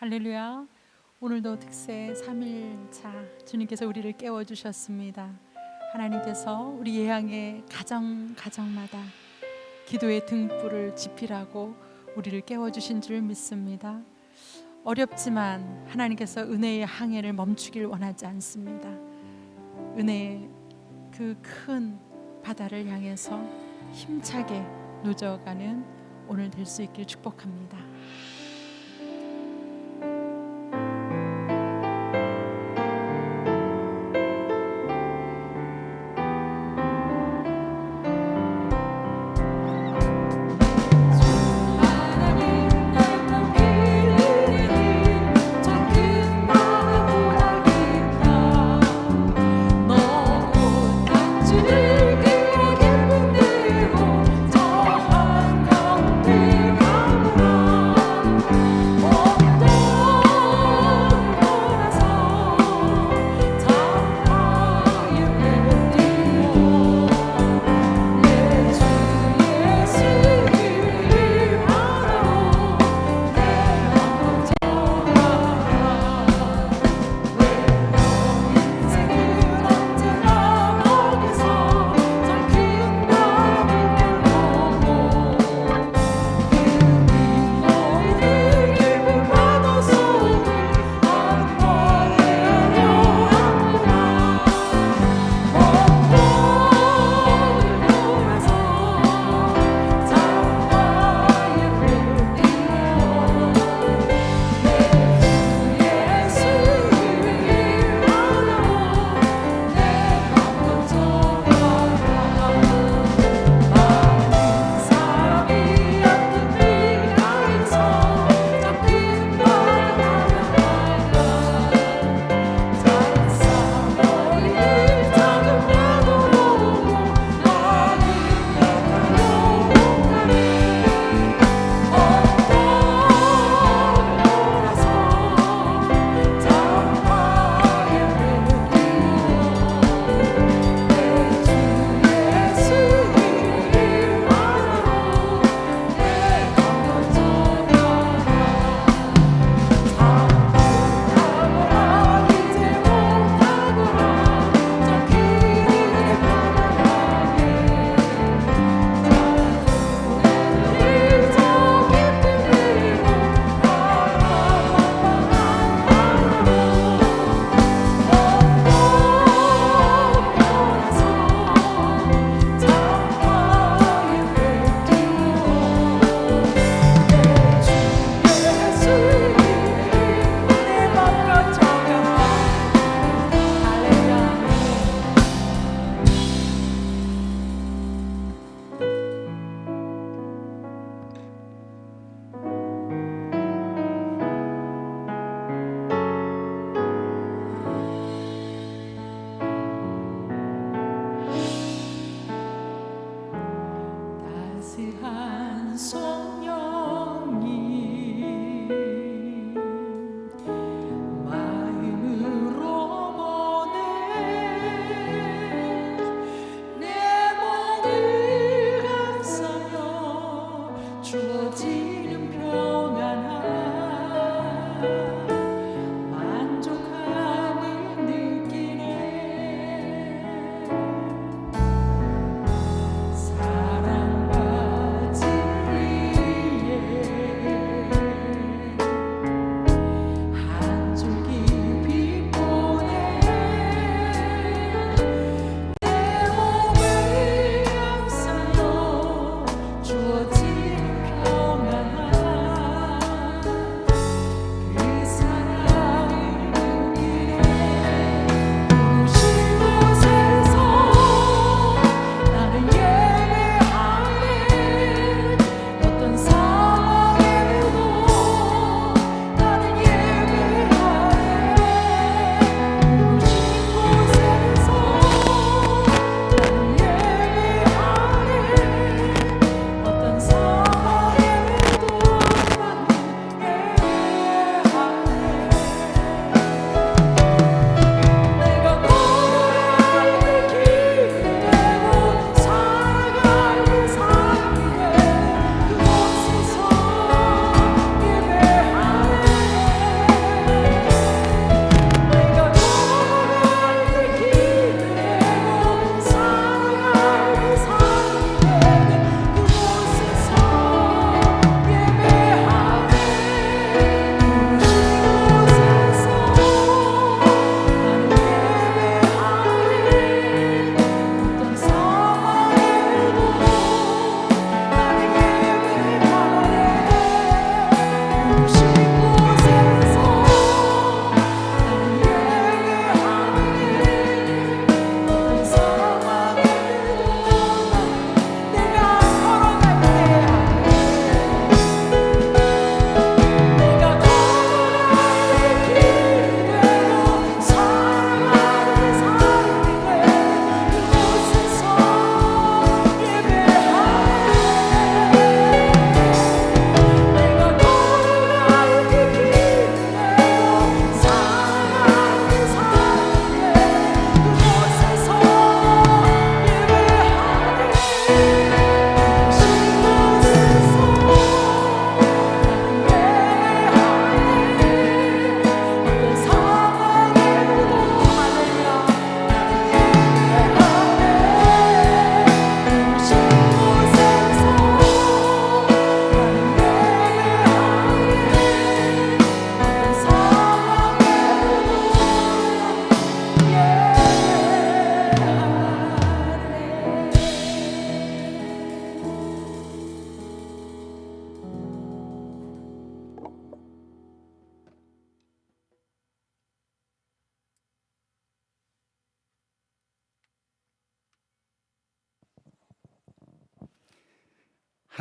할렐루야. 오늘도 특세 3일차 주님께서 우리를 깨워주셨습니다. 하나님께서 우리 예양의 가정마다 기도의 등불을 지피라고 우리를 깨워주신 줄 믿습니다. 어렵지만 하나님께서 은혜의 항해를 멈추길 원하지 않습니다. 은혜의 그 큰 바다를 향해서 힘차게 노져가는 오늘 될 수 있길 축복합니다. 주어진 평안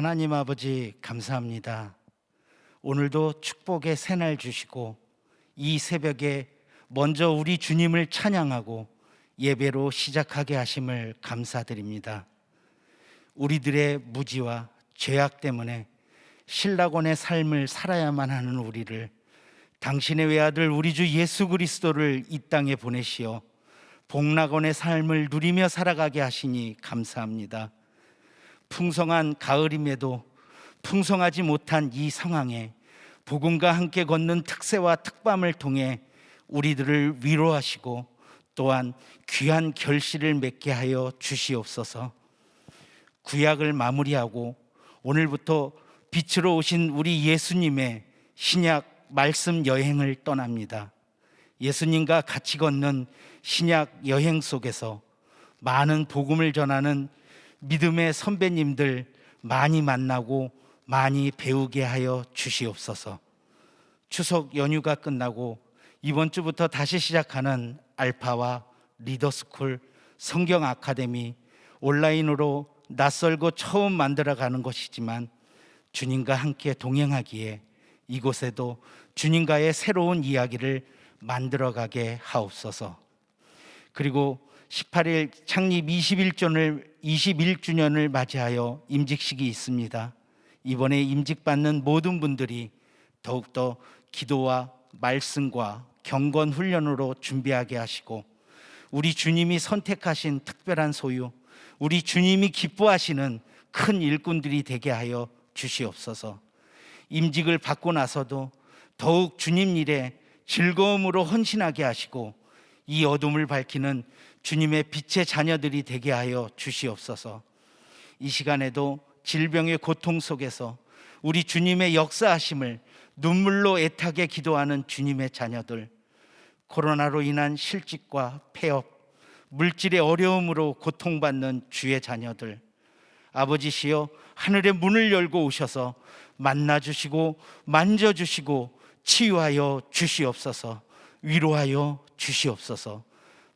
하나님 아버지 감사합니다. 오늘도 축복의 새날 주시고 이 새벽에 먼저 우리 주님을 찬양하고 예배로 시작하게 하심을 감사드립니다. 우리들의 무지와 죄악 때문에 신라곤의 삶을 살아야만 하는 우리를 당신의 외아들 우리 주 예수 그리스도를 이 땅에 보내시어 복락원의 삶을 누리며 살아가게 하시니 감사합니다. 풍성한 가을임에도 풍성하지 못한 이 상황에 복음과 함께 걷는 특세와 특밤을 통해 우리들을 위로하시고 또한 귀한 결실을 맺게 하여 주시옵소서. 구약을 마무리하고 오늘부터 빛으로 오신 우리 예수님의 신약 말씀 여행을 떠납니다. 예수님과 같이 걷는 신약 여행 속에서 많은 복음을 전하는 믿음의 선배님들 많이 만나고 많이 배우게 하여 주시옵소서. 추석 연휴가 끝나고 이번 주부터 다시 시작하는 알파와 리더스쿨 성경 아카데미 온라인으로 낯설고 처음 만들어가는 것이지만 주님과 함께 동행하기에 이곳에도 주님과의 새로운 이야기를 만들어가게 하옵소서. 그리고 18일 창립 21주년을 맞이하여 임직식이 있습니다. 이번에 임직받는 모든 분들이 더욱더 기도와 말씀과 경건 훈련으로 준비하게 하시고 우리 주님이 선택하신 특별한 소유, 우리 주님이 기뻐하시는 큰 일꾼들이 되게 하여 주시옵소서. 임직을 받고 나서도 더욱 주님 일에 즐거움으로 헌신하게 하시고 이 어둠을 밝히는 주님의 빛의 자녀들이 되게 하여 주시옵소서. 이 시간에도 질병의 고통 속에서 우리 주님의 역사하심을 눈물로 애타게 기도하는 주님의 자녀들, 코로나로 인한 실직과 폐업, 물질의 어려움으로 고통받는 주의 자녀들, 아버지시여 하늘의 문을 열고 오셔서 만나주시고 만져주시고 치유하여 주시옵소서. 위로하여 주시옵소서.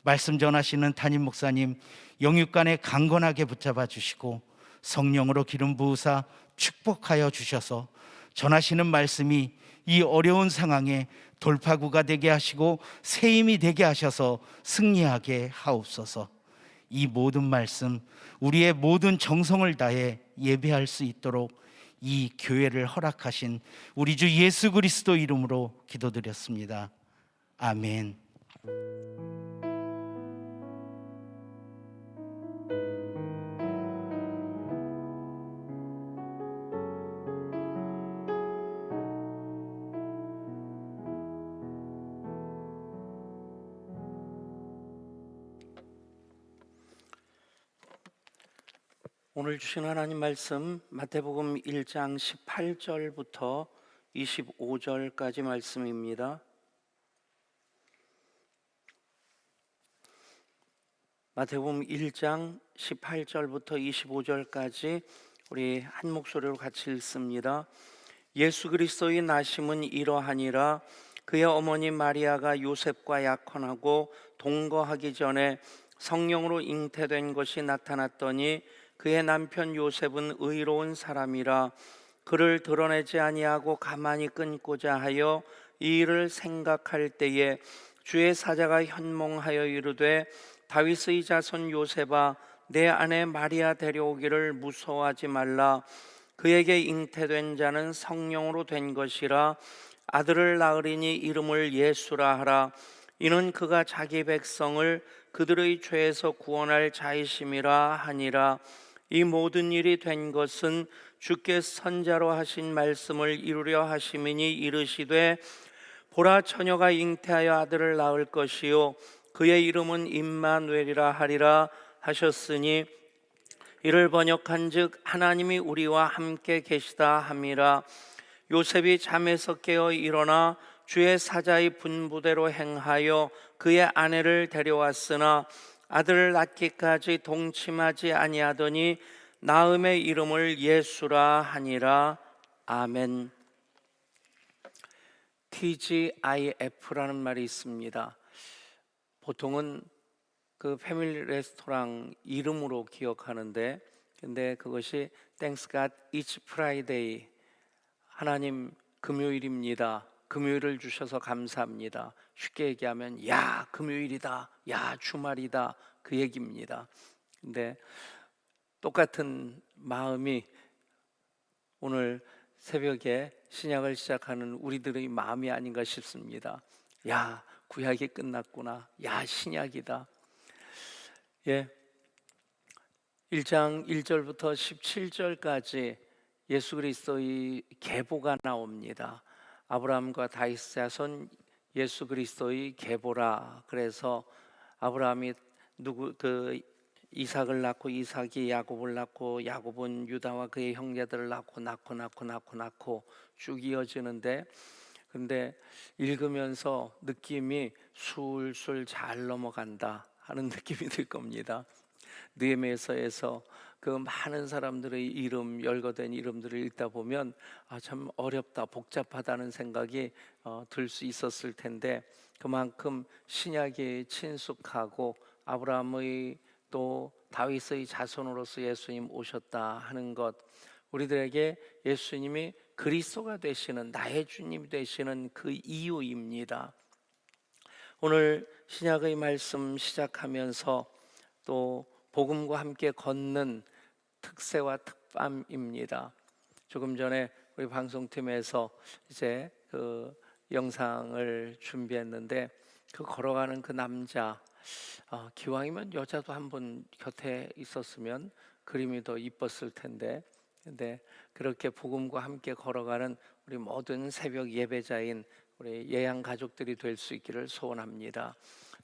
말씀 전하시는 담임 목사님 영육간에 강건하게 붙잡아 주시고 성령으로 기름 부으사 축복하여 주셔서 전하시는 말씀이 이 어려운 상황에 돌파구가 되게 하시고 새 힘이 되게 하셔서 승리하게 하옵소서. 이 모든 말씀 우리의 모든 정성을 다해 예배할 수 있도록 이 교회를 허락하신 우리 주 예수 그리스도 이름으로 기도드렸습니다. 아멘. 오늘 주신 하나님 말씀 마태복음 1장 18절부터 25절까지 말씀입니다. 마태복음 1장 18절부터 25절까지 우리 한 목소리로 같이 읽습니다. 예수 그리스도의 나심은 이러하니라. 그의 어머니 마리아가 요셉과 약혼하고 동거하기 전에 성령으로 잉태된 것이 나타났더니 그의 남편 요셉은 의로운 사람이라. 그를 드러내지 아니하고 가만히 끊고자 하여 이 일을 생각할 때에 주의 사자가 현몽하여 이르되 다윗의 자손 요셉아 내 아내 마리아 데려오기를 무서워하지 말라. 그에게 잉태된 자는 성령으로 된 것이라. 아들을 낳으리니 이름을 예수라 하라. 이는 그가 자기 백성을 그들의 죄에서 구원할 자이심이라 하니라. 이 모든 일이 된 것은 주께 선자로 하신 말씀을 이루려 하심이니 이르시되 보라 처녀가 잉태하여 아들을 낳을 것이요 그의 이름은 임마누엘이라 하리라 하셨으니 이를 번역한즉 하나님이 우리와 함께 계시다 함이라. 요셉이 잠에서 깨어 일어나 주의 사자의 분부대로 행하여 그의 아내를 데려왔으나 아들을 낳기까지 동침하지 아니하더니 낳음의 이름을 예수라 하니라. 아멘. TGIF라는 말이 있습니다. 보통은 그 패밀리 레스토랑 이름으로 기억하는데 근데 그것이 Thanks God It's Friday. 하나님 금요일입니다. 금요일을 주셔서 감사합니다. 쉽게 얘기하면 야 금요일이다, 야 주말이다, 그 얘기입니다. 근데 똑같은 마음이 오늘 새벽에 신약을 시작하는 우리들의 마음이 아닌가 싶습니다. 야 구약이 끝났구나, 야 신약이다. 예, 1장 1절부터 17절까지 예수 그리스도의 계보가 나옵니다. 아브라함과 다윗 자손 예수 그리스도의 계보라. 그래서 아브라함이 이삭을 낳고 이삭이 야곱을 낳고 야곱은 유다와 그의 형제들을 낳고 쭉 이어지는데, 근데 읽으면서 느낌이 술술 잘 넘어간다 하는 느낌이 들 겁니다. 느헤미야서에서 그 많은 사람들의 이름, 열거된 이름들을 읽다 보면 참 어렵다, 복잡하다는 생각이 들 수 있었을 텐데, 그만큼 신약이 친숙하고 아브라함의 또 다윗의 자손으로서 예수님 오셨다 하는 것, 우리들에게 예수님이 그리스도가 되시는, 나의 주님 되시는 그 이유입니다. 오늘 신약의 말씀 시작하면서 또 복음과 함께 걷는 특세와 특밤입니다. 조금 전에 우리 방송팀에서 이제 그 영상을 준비했는데, 그 걸어가는 그 남자, 기왕이면 여자도 한번 곁에 있었으면 그림이 더 이뻤을 텐데, 근데 그렇게 복음과 함께 걸어가는 우리 모든 새벽 예배자인 우리 예양 가족들이 될 수 있기를 소원합니다.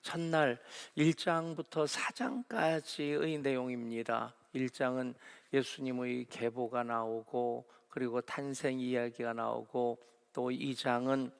첫날 1장부터 4장까지의 내용입니다. 1장은 예수님의 계보가 나오고 그리고 탄생 이야기가 나오고, 또 2장은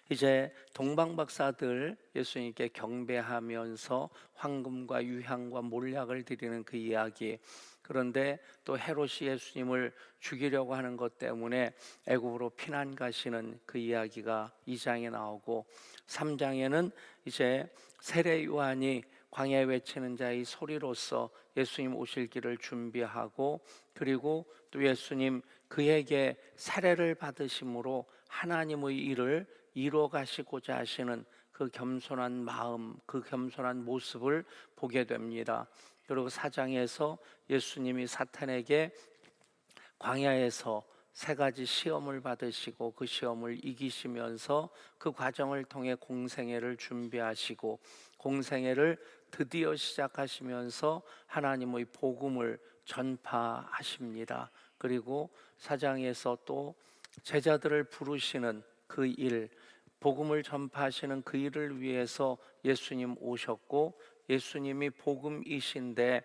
이제 동방박사들 예수님께 경배하면서 황금과 유향과 몰약을 드리는 그 이야기. 그런데 또 헤롯이 예수님을 죽이려고 하는 것 때문에 애굽으로 피난 가시는 그 이야기가 2장에 나오고, 3장에는 이제 세례 요한이 광야에 외치는 자의 소리로서 예수님 오실 길을 준비하고, 그리고 또 예수님 그에게 세례를 받으심으로 하나님의 일을 이루어 가시고자 하시는 그 겸손한 마음, 그 겸손한 모습을 보게 됩니다. 그리고 4장에서 예수님이 사탄에게 광야에서 3가지 시험을 받으시고 그 시험을 이기시면서 그 과정을 통해 공생애를 준비하시고, 공생애를 드디어 시작하시면서 하나님의 복음을 전파하십니다. 그리고 4장에서 또 제자들을 부르시는 그 일, 복음을 전파하시는 그 일을 위해서 예수님 오셨고, 예수님이 복음이신데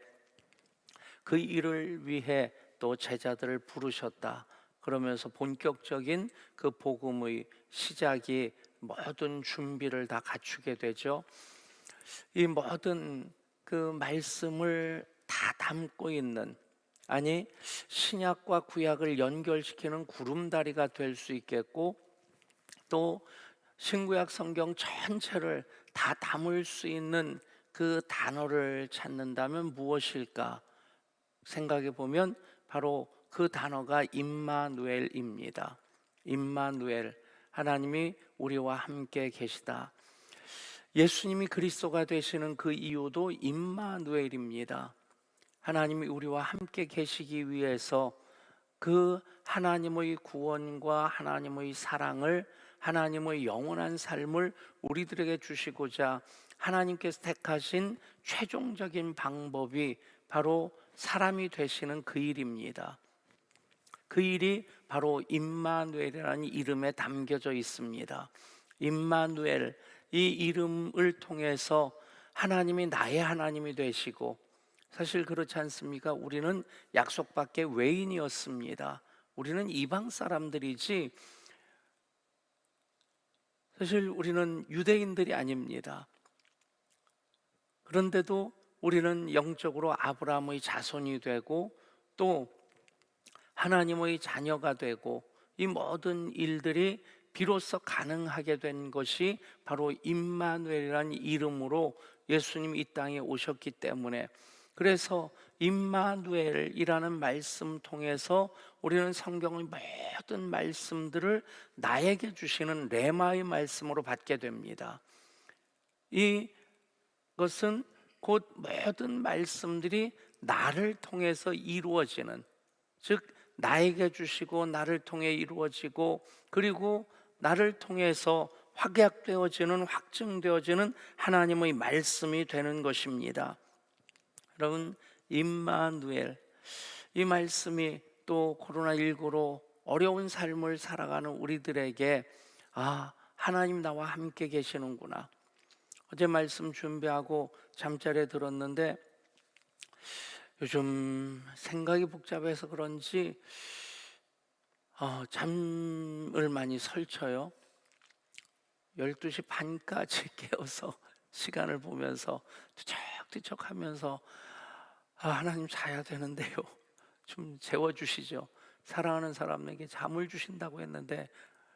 그 일을 위해 또 제자들을 부르셨다. 그러면서 본격적인 그 복음의 시작이 모든 준비를 다 갖추게 되죠. 이 모든 그 말씀을 다 담고 있는, 아니 신약과 구약을 연결시키는 구름다리가 될 수 있겠고, 또 신구약 성경 전체를 다 담을 수 있는 그 단어를 찾는다면 무엇일까 생각해 보면 바로 그 단어가 임마누엘입니다. 임마누엘, 하나님이 우리와 함께 계시다. 예수님이 그리스도가 되시는 그 이유도 임마누엘입니다. 하나님이 우리와 함께 계시기 위해서 그 하나님의 구원과 하나님의 사랑을, 하나님의 영원한 삶을 우리들에게 주시고자 하나님께서 택하신 최종적인 방법이 바로 사람이 되시는 그 일입니다. 그 일이 바로 임마누엘이라는 이름에 담겨져 있습니다. 임마누엘, 이 이름을 통해서 하나님이 나의 하나님이 되시고, 사실 그렇지 않습니까? 우리는 약속밖에 외인이었습니다. 우리는 이방 사람들이지 사실 우리는 유대인들이 아닙니다. 그런데도 우리는 영적으로 아브라함의 자손이 되고 또 하나님의 자녀가 되고, 이 모든 일들이 비로소 가능하게 된 것이 바로 임마누엘이라는 이름으로 예수님이 이 땅에 오셨기 때문에, 그래서 임마누엘이라는 말씀 통해서 우리는 성경의 모든 말씀들을 나에게 주시는 레마의 말씀으로 받게 됩니다. 이것은 곧 모든 말씀들이 나를 통해서 이루어지는, 즉 나에게 주시고 나를 통해 이루어지고 그리고 나를 통해서 확약되어지는, 확증되어지는 하나님의 말씀이 되는 것입니다. 여러분, 임마누엘, 이 말씀이 또 코로나19로 어려운 삶을 살아가는 우리들에게 하나님 나와 함께 계시는구나. 어제 말씀 준비하고 잠자리에 들었는데 요즘 생각이 복잡해서 그런지 잠을 많이 설쳐요. 12시 반까지 깨어서 시간을 보면서 뒤척뒤척 하면서 하나님 자야 되는데요, 좀 재워주시죠. 사랑하는 사람에게 잠을 주신다고 했는데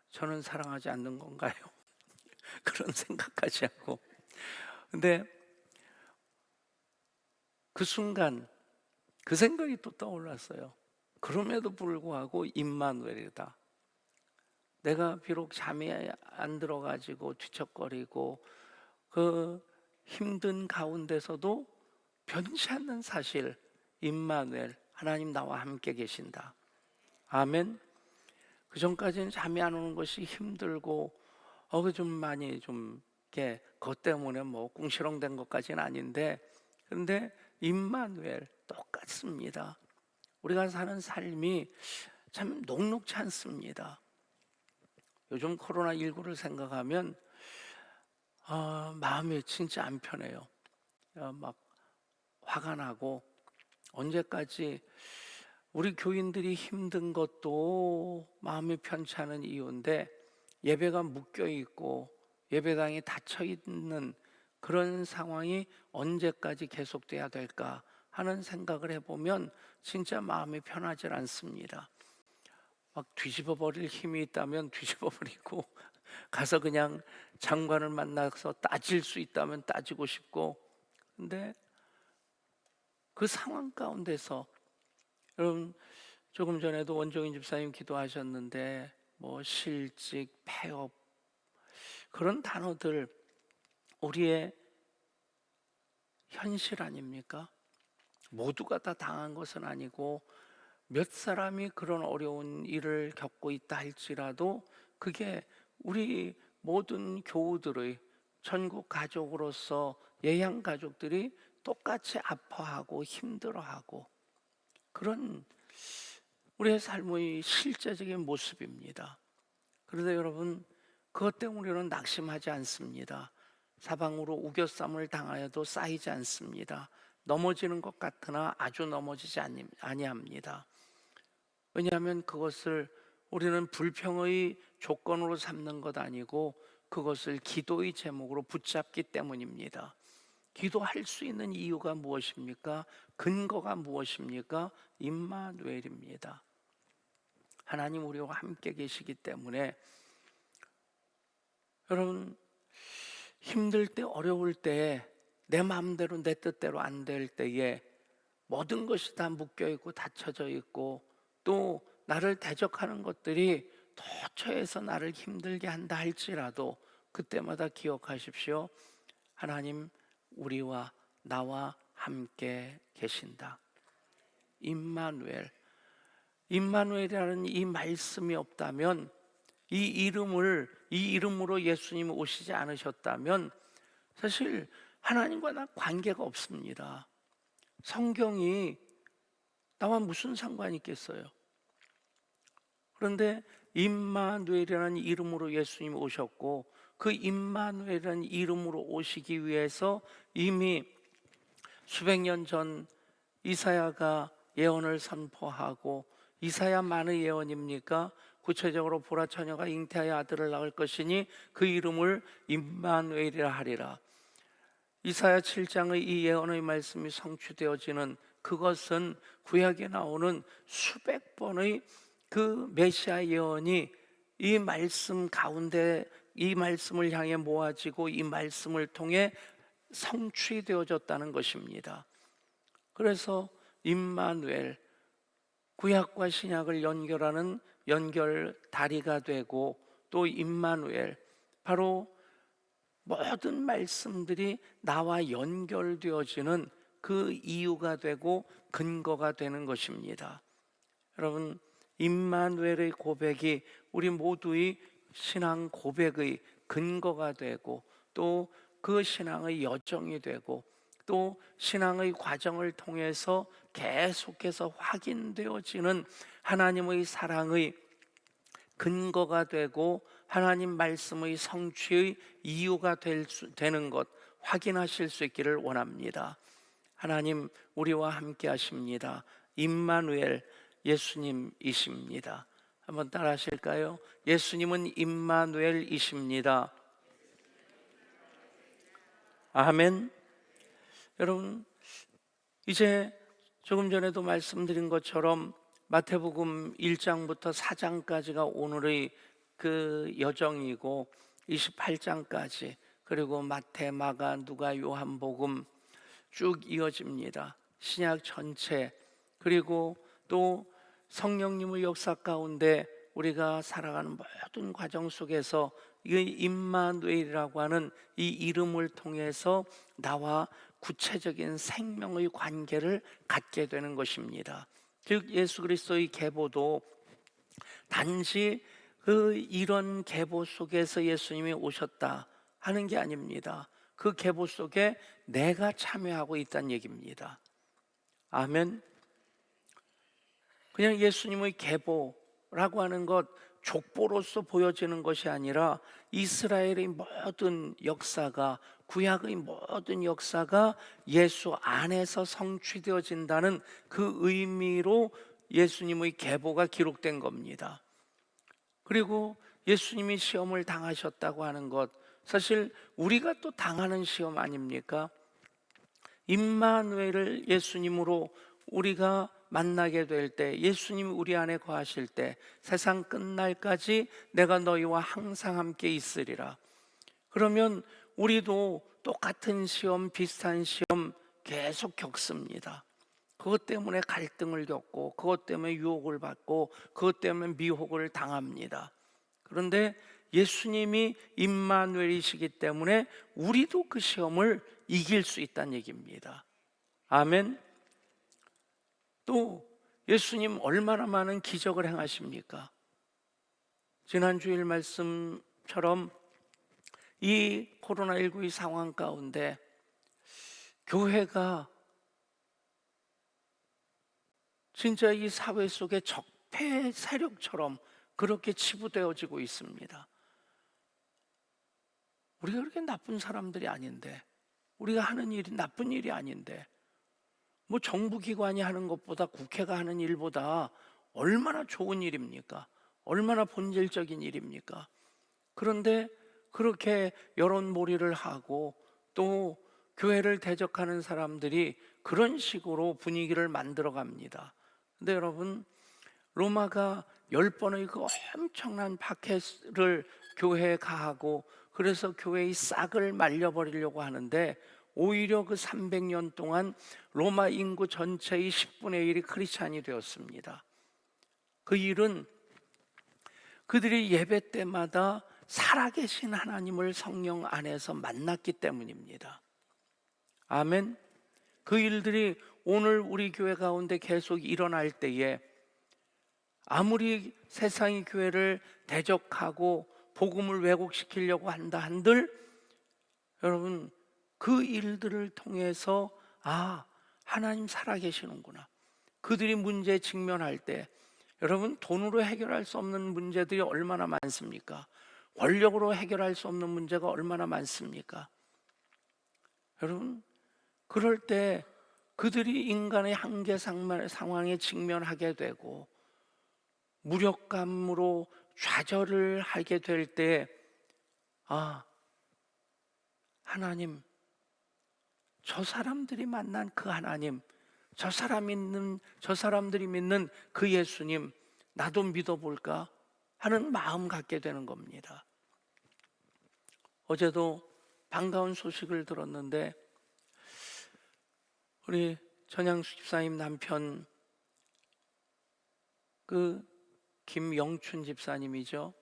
저는 사랑하지 않는 건가요? 그런 생각까지 하고. 근데 그 순간 그 생각이 또 떠올랐어요. 그럼에도 불구하고 임마누엘이다. 내가 비록 잠이 안 들어가지고 뒤척거리고 그 힘든 가운데서도 변치 않는 사실, 임마누엘, 하나님 나와 함께 계신다. 아멘. 그 전까지는 잠이 안 오는 것이 힘들고 좀 많이 좀 이렇게 그것 때문에 뭐 궁시렁된 것까지는 아닌데, 그런데 임마누엘 똑같습니다. 우리가 사는 삶이 참 녹록지 않습니다. 요즘 코로나19를 생각하면 마음이 진짜 안 편해요. 막 화가 나고, 언제까지 우리 교인들이 힘든 것도 마음이 편치 않은 이유인데 예배가 묶여 있고 예배당이 닫혀 있는 그런 상황이 언제까지 계속돼야 될까 하는 생각을 해보면 진짜 마음이 편하지 않습니다. 막 뒤집어 버릴 힘이 있다면 뒤집어 버리고, 가서 그냥 장관을 만나서 따질 수 있다면 따지고 싶고. 근데 그 상황 가운데서, 여러분, 조금 전에도 원종인 집사님 기도하셨는데 뭐 실직, 폐업, 그런 단어들 우리의 현실 아닙니까? 모두가 다 당한 것은 아니고 몇 사람이 그런 어려운 일을 겪고 있다 할지라도 그게 우리 모든 교우들의 전국 가족으로서 예양 가족들이 똑같이 아파하고 힘들어하고, 그런 우리의 삶의 실제적인 모습입니다. 그런데 여러분, 그것 때문에 우리는 낙심하지 않습니다. 사방으로 우겨쌈을 당하여도 쌓이지 않습니다. 넘어지는 것 같으나 아주 넘어지지 아니합니다. 왜냐하면 그것을 우리는 불평의 조건으로 삼는 것 아니고 그것을 기도의 제목으로 붙잡기 때문입니다. 기도할 수 있는 이유가 무엇입니까? 근거가 무엇입니까? 임마누엘입니다. 하나님 우리와 함께 계시기 때문에, 여러분, 힘들 때, 어려울 때, 내 마음대로 내 뜻대로 안 될 때에 모든 것이 다 묶여 있고 닫혀져 있고 또 나를 대적하는 것들이 도처에서 나를 힘들게 한다 할지라도 그때마다 기억하십시오. 하나님 우리와 나와 함께 계신다. 임마누엘. 임마누엘이라는 이 말씀이 없다면, 이 이름으로 예수님이 오시지 않으셨다면 사실 하나님과 나 관계가 없습니다. 성경이 나와 무슨 상관이 있겠어요? 그런데 임마누엘이라는 이름으로 예수님이 오셨고, 그 임마누엘이라는 이름으로 오시기 위해서 이미 수백 년 전 이사야가 예언을 선포하고, 이사야만의 예언입니까? 구체적으로 보라 처녀가 잉태하여 아들을 낳을 것이니 그 이름을 임마누엘이라 하리라. 이사야 7장의 이 예언의 말씀이 성취되어지는, 그것은 구약에 나오는 수백 번의 그 메시아 예언이 이 말씀 가운데, 이 말씀을 향해 모아지고 이 말씀을 통해 성취되어졌다는 것입니다. 그래서 임마누엘, 구약과 신약을 연결하는 연결 다리가 되고, 또 임마누엘, 바로 모든 말씀들이 나와 연결되어지는 그 이유가 되고 근거가 되는 것입니다. 여러분, 임마누엘의 고백이 우리 모두의 신앙 고백의 근거가 되고, 또 그 신앙의 여정이 되고, 또 신앙의 과정을 통해서 계속해서 확인되어지는 하나님의 사랑의 근거가 되고 하나님 말씀의 성취의 이유가 되는 것 확인하실 수 있기를 원합니다. 하나님 우리와 함께 하십니다. 임마누엘, 예수님이십니다. 한번 따라 하실까요? 예수님은 임마누엘이십니다. 아멘. 여러분, 이제 조금 전에도 말씀드린 것처럼 마태복음 1장부터 4장까지가 오늘의 그 여정이고, 28장까지, 그리고 마태, 마가, 누가, 요한복음 쭉 이어집니다. 신약 전체, 그리고 또 성령님의 역사 가운데 우리가 살아가는 모든 과정 속에서 이 임마누엘이라고 하는 이 이름을 통해서 나와 구체적인 생명의 관계를 갖게 되는 것입니다. 즉 예수 그리스도의 계보도 단지 이런 계보 속에서 예수님이 오셨다 하는 게 아닙니다. 그 계보 속에 내가 참여하고 있다는 얘기입니다. 아멘. 그냥 예수님의 계보라고 하는 것, 족보로서 보여지는 것이 아니라 이스라엘의 모든 역사가, 구약의 모든 역사가 예수 안에서 성취되어진다는 그 의미로 예수님의 계보가 기록된 겁니다. 그리고 예수님이 시험을 당하셨다고 하는 것, 사실 우리가 또 당하는 시험 아닙니까? 임마누엘을 예수님으로 우리가 만나게 될 때, 예수님이 우리 안에 거하실 때, 세상 끝날까지 내가 너희와 항상 함께 있으리라. 그러면 우리도 똑같은 시험, 비슷한 시험 계속 겪습니다. 그것 때문에 갈등을 겪고, 그것 때문에 유혹을 받고, 그것 때문에 미혹을 당합니다. 그런데 예수님이 임마누엘이시기 때문에 우리도 그 시험을 이길 수 있다는 얘기입니다. 아멘. 또 예수님 얼마나 많은 기적을 행하십니까? 지난 주일 말씀처럼 이 코로나19의 상황 가운데 교회가 진짜 이 사회 속에 적폐 세력처럼 그렇게 치부되어지고 있습니다. 우리가 그렇게 나쁜 사람들이 아닌데, 우리가 하는 일이 나쁜 일이 아닌데, 뭐 정부기관이 하는 것보다, 국회가 하는 일보다 얼마나 좋은 일입니까? 얼마나 본질적인 일입니까? 그런데 그렇게 여론몰이를 하고 또 교회를 대적하는 사람들이 그런 식으로 분위기를 만들어 갑니다. 근데 여러분, 로마가 10번의 그 엄청난 박해를 교회에 가하고, 그래서 교회의 싹을 말려버리려고 하는데, 오히려 그 300년 동안 로마 인구 전체의 10분의 1이 크리스찬이 되었습니다. 그 일은 그들이 예배 때마다 살아계신 하나님을 성령 안에서 만났기 때문입니다. 아멘. 그 일들이 오늘 우리 교회 가운데 계속 일어날 때에, 아무리 세상이 교회를 대적하고 복음을 왜곡시키려고 한다 한들, 여러분, 그 일들을 통해서 하나님 살아계시는구나. 그들이 문제에 직면할 때, 여러분, 돈으로 해결할 수 없는 문제들이 얼마나 많습니까? 권력으로 해결할 수 없는 문제가 얼마나 많습니까? 여러분, 그럴 때 그들이 인간의 한계 상황에 직면하게 되고 무력감으로 좌절을 하게 될 때, 하나님, 저 사람들이 만난 그 하나님, 저 사람들이 믿는 그 예수님, 나도 믿어볼까 하는 마음 갖게 되는 겁니다. 어제도 반가운 소식을 들었는데, 우리 전양수 집사님 남편 그 김영춘 집사님이죠.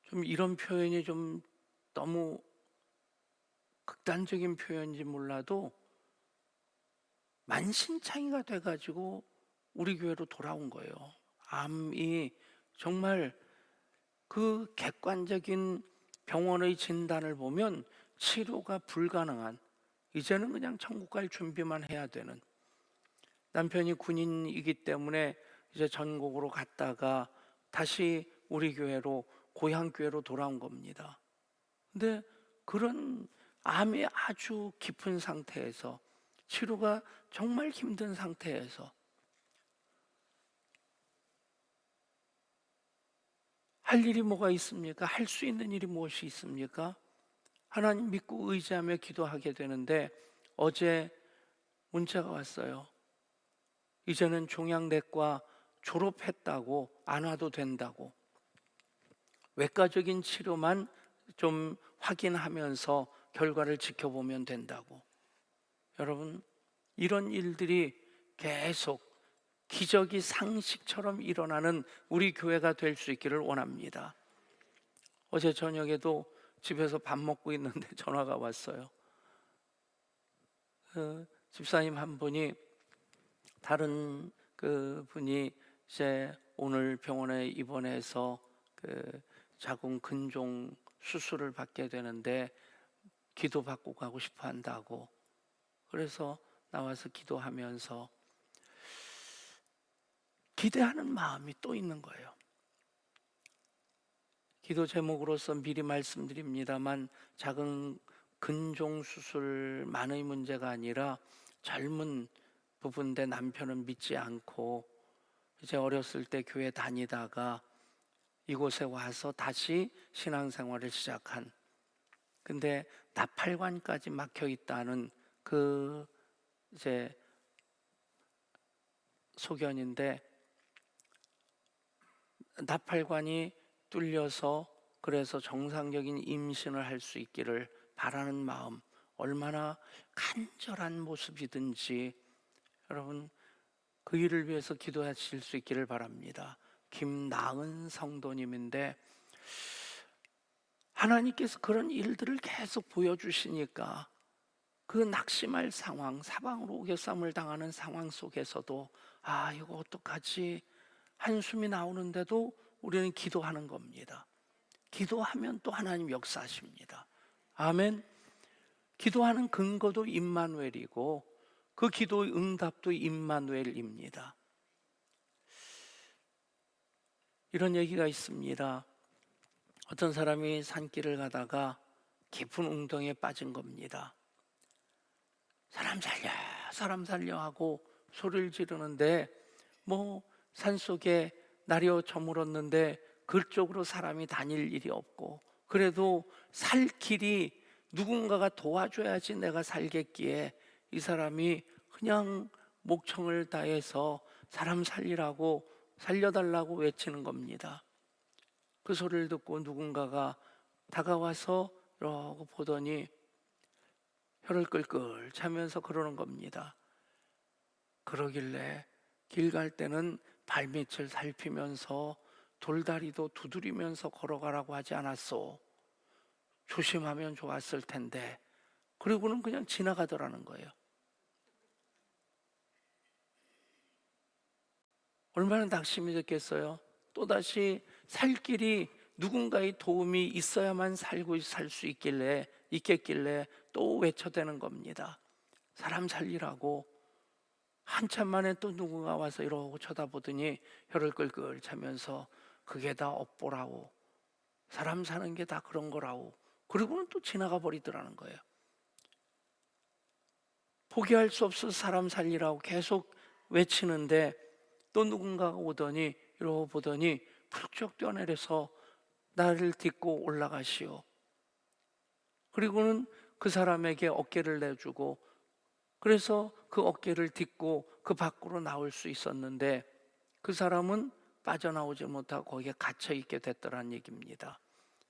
좀 이런 표현이 좀 너무 극단적인 표현인지 몰라도 만신창이가 돼가지고 우리 교회로 돌아온 거예요. 암이 정말 그 객관적인 병원의 진단을 보면 치료가 불가능한, 이제는 그냥 천국 갈 준비만 해야 되는, 남편이 군인이기 때문에 이제 전국으로 갔다가 다시 우리 교회로, 고향 교회로 돌아온 겁니다. 근데 그런 암이 아주 깊은 상태에서, 치료가 정말 힘든 상태에서 할 일이 뭐가 있습니까? 할 수 있는 일이 무엇이 있습니까? 하나님 믿고 의지하며 기도하게 되는데, 어제 문자가 왔어요. 이제는 종양내과 졸업했다고, 안 와도 된다고, 외과적인 치료만 좀 확인하면서 결과를 지켜보면 된다고. 여러분, 이런 일들이 계속 기적이 상식처럼 일어나는 우리 교회가 될 수 있기를 원합니다. 어제 저녁에도 집에서 밥 먹고 있는데 전화가 왔어요. 집사님 한 분이, 다른 그 분이 이제 오늘 병원에 입원해서 그 자궁 근종 수술을 받게 되는데 기도받고 가고 싶어 한다고. 그래서 나와서 기도하면서 기대하는 마음이 또 있는 거예요. 기도 제목으로서 미리 말씀드립니다만, 자궁 근종 수술만의 문제가 아니라 젊은 부부인데 남편은 믿지 않고 이제 어렸을 때 교회 다니다가 이곳에 와서 다시 신앙생활을 시작한, 근데 나팔관까지 막혀 있다는 그 이제 소견인데, 나팔관이 뚫려서 그래서 정상적인 임신을 할 수 있기를 바라는 마음, 얼마나 간절한 모습이든지 여러분 그 일을 위해서 기도하실 수 있기를 바랍니다. 김나은 성도님인데, 하나님께서 그런 일들을 계속 보여주시니까 그 낙심할 상황, 사방으로 우겨쌈을 당하는 상황 속에서도 아, 이거 어떡하지? 한숨이 나오는데도 우리는 기도하는 겁니다. 기도하면 또 하나님 역사하십니다. 아멘. 기도하는 근거도 임마누엘이고 그 기도의 응답도 임마누엘입니다. 이런 얘기가 있습니다. 어떤 사람이 산길을 가다가 깊은 웅덩이에 빠진 겁니다. 사람 살려, 사람 살려 하고 소리를 지르는데 뭐 산속에 날이 저물었는데 그쪽으로 사람이 다닐 일이 없고, 그래도 살 길이 누군가가 도와줘야지 내가 살겠기에 이 사람이 그냥 목청을 다해서 사람 살리라고, 살려달라고 외치는 겁니다. 그 소리를 듣고 누군가가 다가와서 이러고 보더니 혀를 끌끌 차면서 그러는 겁니다. 그러길래 길 갈 때는 발밑을 살피면서 돌다리도 두드리면서 걸어가라고 하지 않았소? 조심하면 좋았을 텐데. 그리고는 그냥 지나가더라는 거예요. 얼마나 낙심이 됐겠어요. 또다시 살 길이 누군가의 도움이 있어야만 살 수 있겠길래 또 외쳐대는 겁니다. 사람 살리라고. 한참 만에 또 누군가 와서 이러고 쳐다보더니 혀를 끌끌 차면서 그게 다 업보라고, 사람 사는 게 다 그런 거라고. 그리고는 또 지나가 버리더라는 거예요. 포기할 수 없어서 사람 살리라고 계속 외치는데 또 누군가가 오더니 이러고 보더니 훌쩍 뛰어내려서 나를 딛고 올라가시오. 그리고는 그 사람에게 어깨를 내주고, 그래서 그 어깨를 딛고 그 밖으로 나올 수 있었는데 그 사람은 빠져나오지 못하고 거기에 갇혀 있게 됐더란 얘기입니다.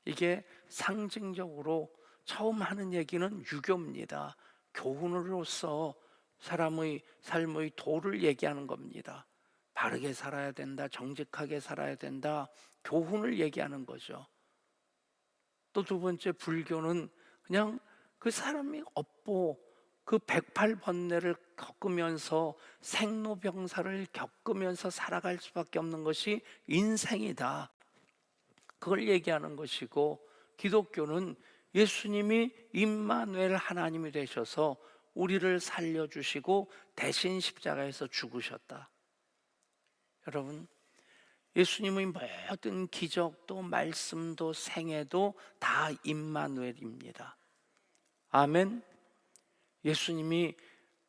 이게 상징적으로 처음 하는 얘기는 유교입니다. 교훈으로서 사람의 삶의 도를 얘기하는 겁니다. 바르게 살아야 된다, 정직하게 살아야 된다, 교훈을 얘기하는 거죠. 또 두 번째, 불교는 그냥 그 사람이 업보, 그 108번뇌를 겪으면서 생로병사를 겪으면서 살아갈 수밖에 없는 것이 인생이다, 그걸 얘기하는 것이고, 기독교는 예수님이 임마누엘 하나님이 되셔서 우리를 살려주시고 대신 십자가에서 죽으셨다. 여러분, 예수님의 모든 기적도 말씀도 생애도 다 임마누엘입니다. 아멘. 예수님이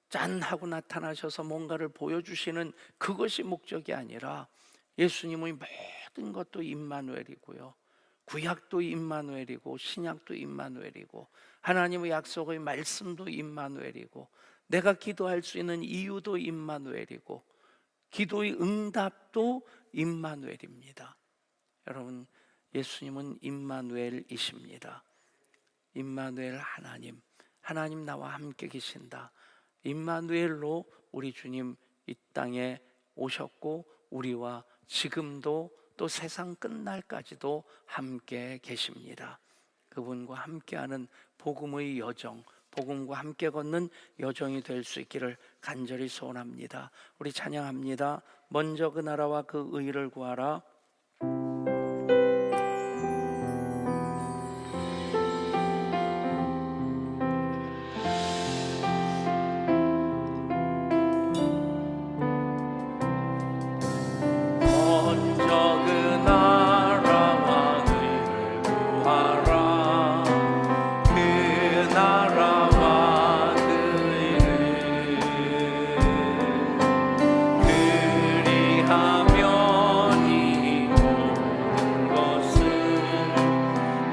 짠 하고 나타나셔서 뭔가를 보여주시는 그것이 목적이 아니라 예수님의 모든 것도 임마누엘이고요, 구약도 임마누엘이고 신약도 임마누엘이고 하나님의 약속의 말씀도 임마누엘이고 내가 기도할 수 있는 이유도 임마누엘이고 기도의 응답도 임마누엘입니다. 여러분, 예수님은 임마누엘이십니다. 임마누엘 하나님, 하나님 나와 함께 계신다. 임마누엘로 우리 주님 이 땅에 오셨고 우리와 지금도 또 세상 끝날까지도 함께 계십니다. 그분과 함께하는 복음의 여정, 복음과 함께 걷는 여정이 될 수 있기를 간절히 소원합니다. 우리 찬양합니다. 먼저 그 나라와 그 의를 구하라. 먼저 그 나라와 의를 구하라. 그 나라와 그 의를 그리하면 이 모든 것을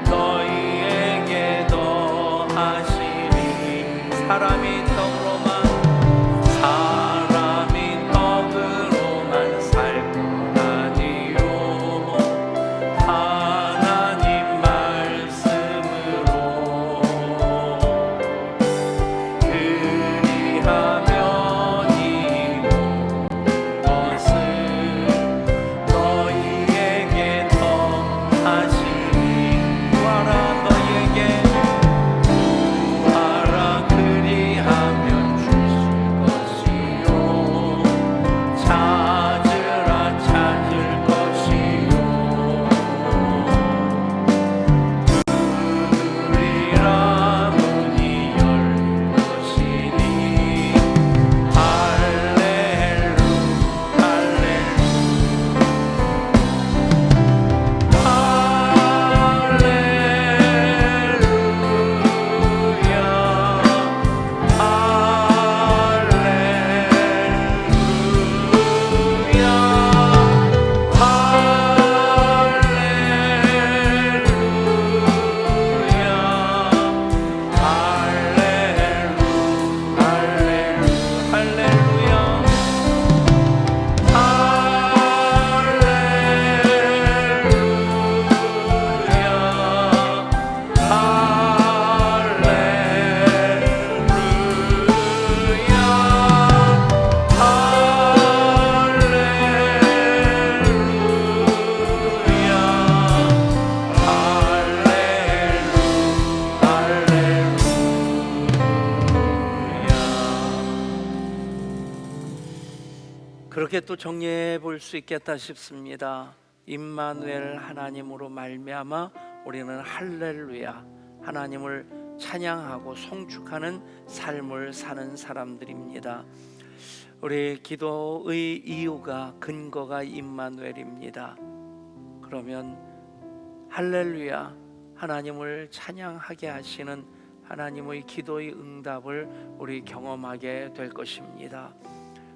너희에게 더하시리. 사람이 떡으로만 살고 나니요 하나님 말씀으로 그리하면 이 것을 너희에게 더하시리. 구하라, 너희에게 구하라. 그리하면 주실 것이요 찾으라 찾을 것이요 두드리라 문이 열릴 것이니. 할렐루 그렇게 또 정리해 볼 수 있겠다 싶습니다. 임마누엘 하나님으로 말미암아 우리는 할렐루야, 하나님을 찬양하고 송축하는 삶을 사는 사람들입니다. 우리 기도의 이유가, 근거가 임마누엘입니다. 그러면 할렐루야, 하나님을 찬양하게 하시는 하나님의 기도의 응답을 우리 경험하게 될 것입니다.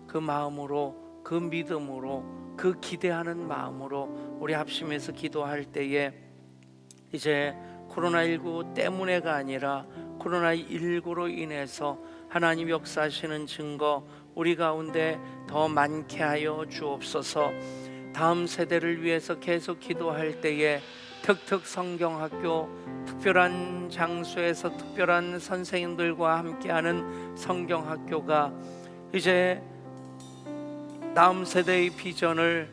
그 마음으로, 그 믿음으로, 그 기대하는 마음으로 우리 합심해서 기도할 때에 이제 코로나19 때문에가 아니라 코로나19로 인해서 하나님 역사하시는 증거 우리 가운데 더 많게 하여 주옵소서. 다음 세대를 위해서 계속 기도할 때에 특특 성경학교, 특별한 장소에서 특별한 선생님들과 함께하는 성경학교가 이제 다음 세대의 비전을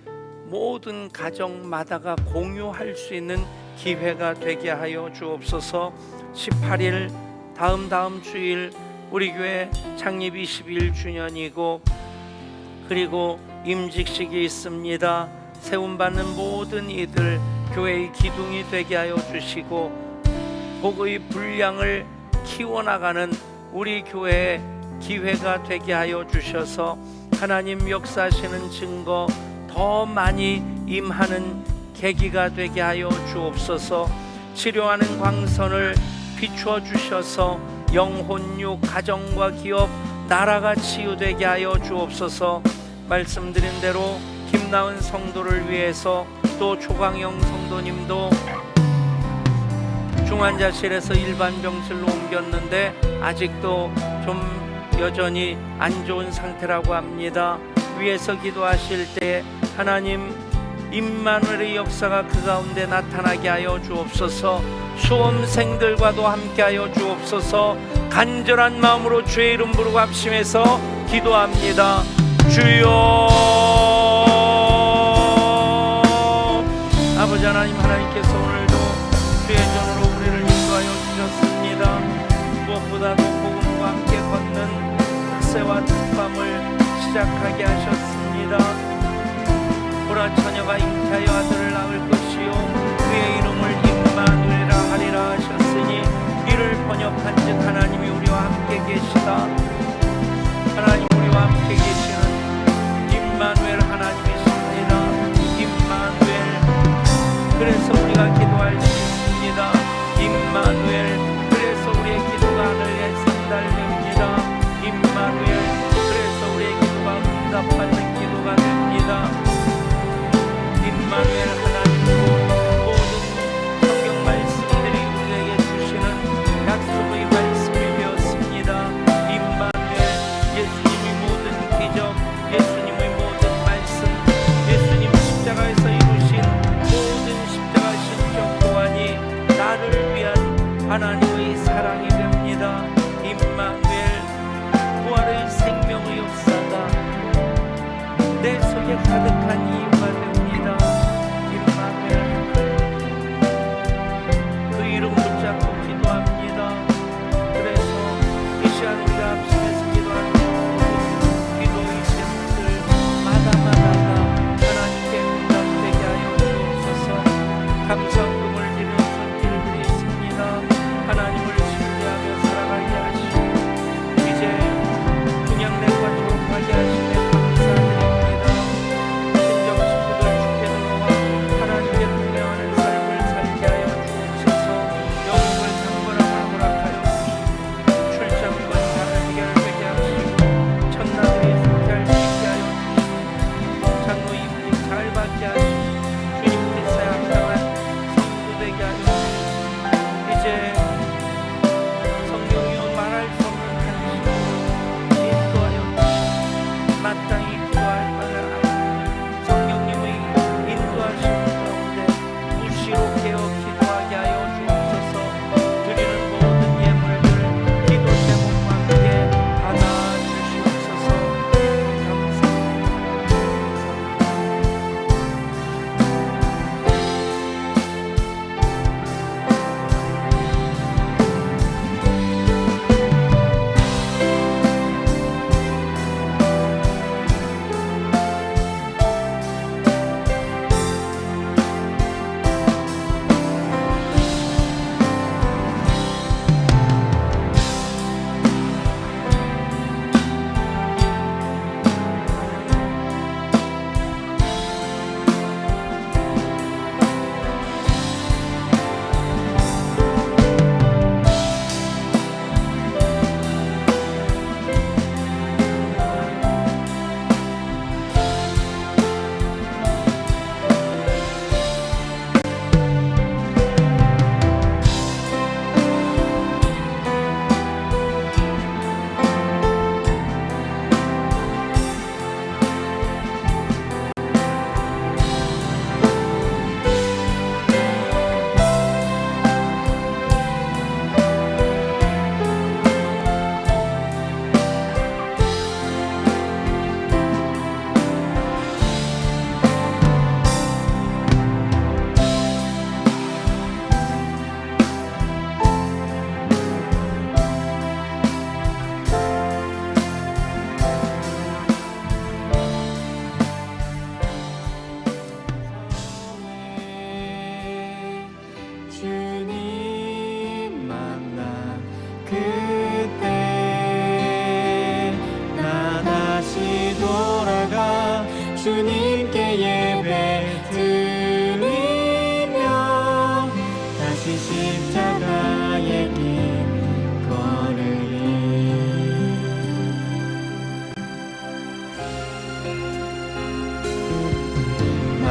모든 가정마다가 공유할 수 있는 기회가 되게 하여 주옵소서. 18일 다음 주일 우리 교회 창립 21주년이고 그리고 임직식이 있습니다. 세움받는 모든 이들 교회의 기둥이 되게 하여 주시고 복의 분량을 키워나가는 우리 교회의 기회가 되게 하여 주셔서 하나님 역사하시는 증거 더 많이 임하는 계기가 되게 하여 주옵소서. 치료하는 광선을 비추어 주셔서 영혼, 육, 가정과 기업, 나라가 치유되게 하여 주옵소서. 말씀드린 대로 김나은 성도를 위해서 또 조광영 성도님도 중환자실에서 일반 병실로 옮겼는데 아직도 좀 여전히 안 좋은 상태라고 합니다. 위에서 기도하실 때 하나님 임마누엘의 역사가 그 가운데 나타나게 하여 주옵소서. 수험생들과도 함께 하여 주옵소서. 간절한 마음으로 주의 이름 부르고 합심해서 기도합니다. 주여. 아버지 하나님, 하나님께서 오늘도 주의 전으로 우리를 인도하여 주셨습니다. 무엇보다도 복음과 함께 걷는 특세와 특밤을 시작하게 하셨습니다. 보라, 처녀가 잉태하여 아들을 낳을 것이요 그의 이름을 임마누엘이라 하리라 하셨으니 이를 번역한즉 하나님이 우리와 함께 계시다. 하나님 우리와 함께 계시는 임마누엘 하나님이십니다. 임마누엘. 그래서 우리가 기도할 수 있습니다. 임마누엘. 그래서 우리의 기도가 하늘에 상달됩니다. 임마누엘. 그래서 우리의 기도가 응답받는 기도가 됩니다. 임마누엘 하나님으로 모든 성경 말씀들이 우리에게 주시는 약속의 말씀이 되었습니다. 임마누엘. 예수님의 모든 기적, 예수님의 모든 말씀, 예수님 십자가에서 이루신 모든 십자가 신적 보완이 나를 위한 하나님의 사랑이 됩니다. 임마누엘. 부활의 생명의 역사가 내 속에 가득한 이유가 됩니다. 임마누엘. 그 이름 붙잡고 기도합니다. 그래서 이 시간 우리가 합심해서 기도하는 기도의 제목들 마다마다가 하나님께 응답되게 하여 주옵소서. 감사금을 드리는 손길들이 있습니다. 하나님을 신뢰하며 살아가게 하시고 이제 중양대과 졸업하게 하시네 감사드립니다. 친정 식구들 주께 들어와 하나님께 동행하는 삶을 살게 하여 주옵소서. 영국을 강건함을 허락하여 주시고 출장권 잘 해결되게 하시고 천나들이 속할 수 있게 하여 주시고 장로 임직 잘 받게 하시고 주님께서 합당한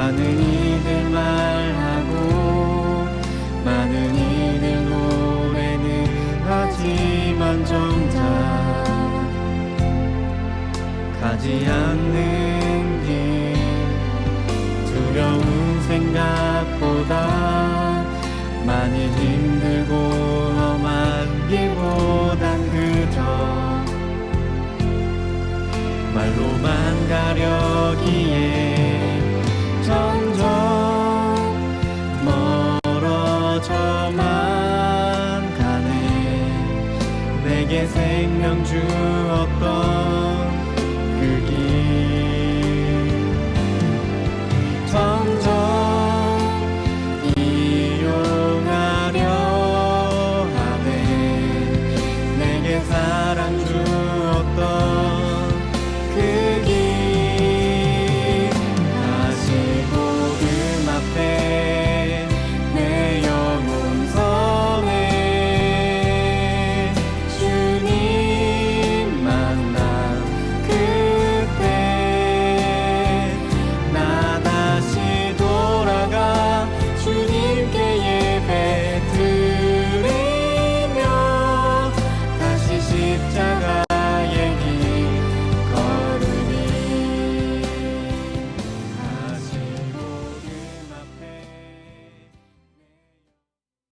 많은 이들 말하고 많은 이들 노래는 하지만 정작 가지 않는 길 두려운 생각보다 많이 힘들고 험한 길보단 그저 말로만 가려기에 점점 멀어져만 가네. 내게 생명 주었던